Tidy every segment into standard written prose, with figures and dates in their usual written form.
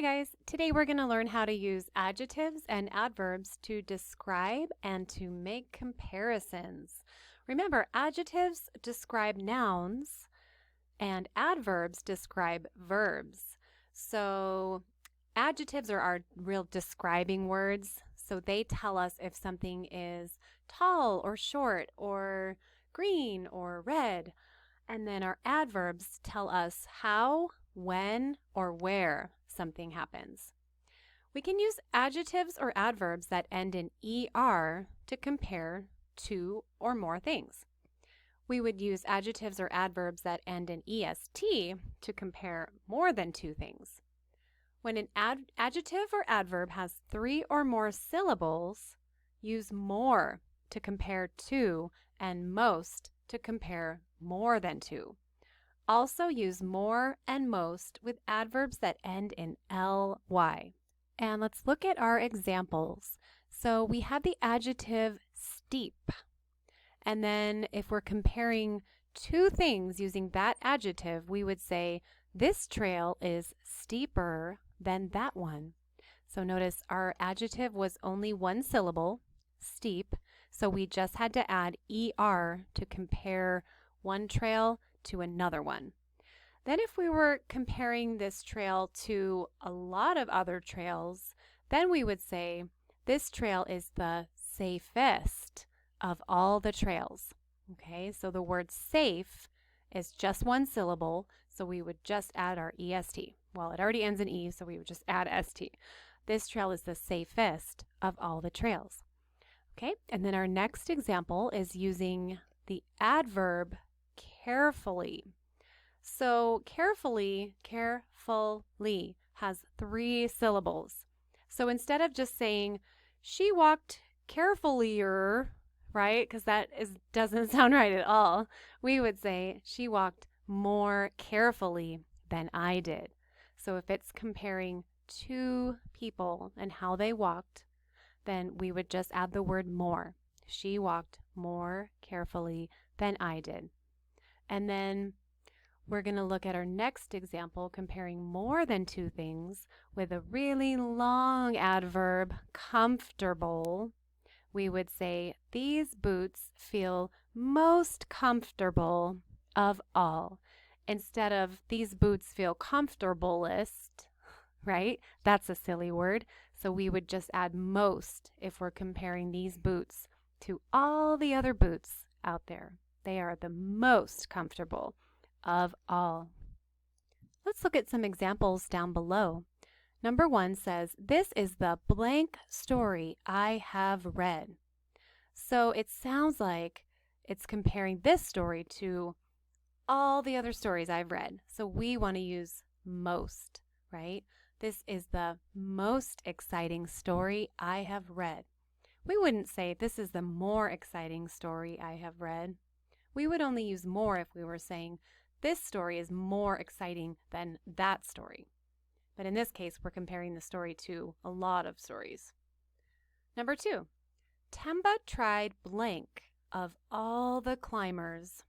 Hi guys, today we're going to learn how to use adjectives and adverbs to describe and to make comparisons. Remember, adjectives describe nouns and adverbs describe verbs. So adjectives are our real describing words. So they tell us if something is tall or short or green or red. And then our adverbs tell us how, when, or where something happens. We can use adjectives or adverbs that end in ER to compare two or more things. We would use adjectives or adverbs that end in EST to compare more than two things. When an adjective or adverb has three or more syllables, use more to compare two and most to compare more than two. Also use more and most with adverbs that end in ly. And let's look at our examples. So we have the adjective steep. And then if we're comparing two things using that adjective, we would say this trail is steeper than that one. So notice our adjective was only one syllable, steep, so we just had to add ER to compare one trail to another one. Then if we were comparing this trail to a lot of other trails, then we would say this trail is the safest of all the trails. Okay, so the word safe is just one syllable, so we would just add our EST. Well, it already ends in E, so we would just add ST. This trail is the safest of all the trails. Okay, and then our next example is using the adverb carefully. So carefully has three syllables. So instead of just saying she walked carefullier, right? Because doesn't sound right at all. We would say she walked more carefully than I did. So if it's comparing two people and how they walked, then we would just add the word more. She walked more carefully than I did. And then we're going to look at our next example comparing more than two things with a really long adverb, comfortable. We would say these boots feel most comfortable of all. Instead of these boots feel comfortablest, right? That's a silly word. So we would just add most if we're comparing these boots to all the other boots out there. They are the most comfortable of all. Let's look at some examples down below. Number 1 says, this is the blank story I have read. So it sounds like it's comparing this story to all the other stories I've read. So we want to use most, right? This is the most exciting story I have read. We wouldn't say this is the more exciting story I have read. We would only use more if we were saying this story is more exciting than that story. But in this case, we're comparing the story to a lot of stories. Number 2, Temba tried blank of all the climbers.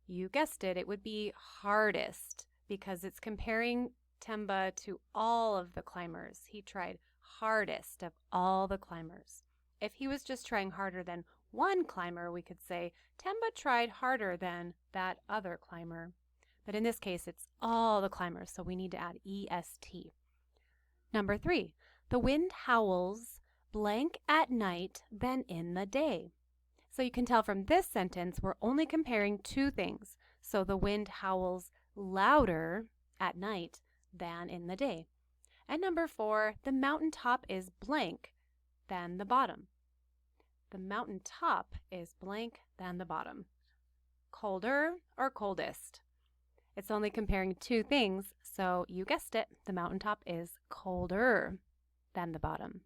You guessed it, it would be hardest because it's comparing Temba to all of the climbers. He tried hardest of all the climbers. If he was just trying harder than one climber, we could say Temba tried harder than that other climber. But in this case, it's all the climbers, so we need to add EST. Number 3, the wind howls blank at night than in the day. So you can tell from this sentence, we're only comparing two things. So the wind howls louder at night than in the day. And number 4, the mountaintop is blank than the bottom. The mountaintop is blank than the bottom. Colder or coldest? It's only comparing two things, so you guessed it, the mountaintop is colder than the bottom.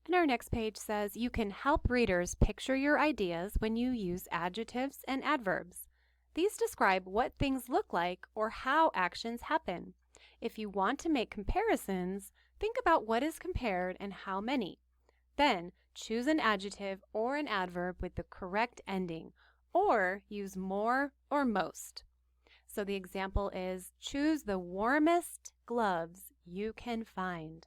And our next page says you can help readers picture your ideas when you use adjectives and adverbs. These describe what things look like or how actions happen. If you want to make comparisons, think about what is compared and how many. Then choose an adjective or an adverb with the correct ending, or use more or most. So the example is, choose the warmest gloves you can find.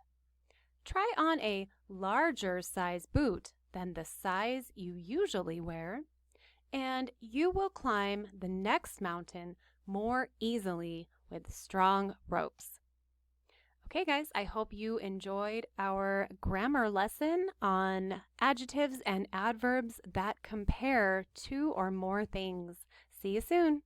Try on a larger size boot than the size you usually wear, and you will climb the next mountain more easily with strong ropes. Okay, guys, I hope you enjoyed our grammar lesson on adjectives and adverbs that compare two or more things. See you soon.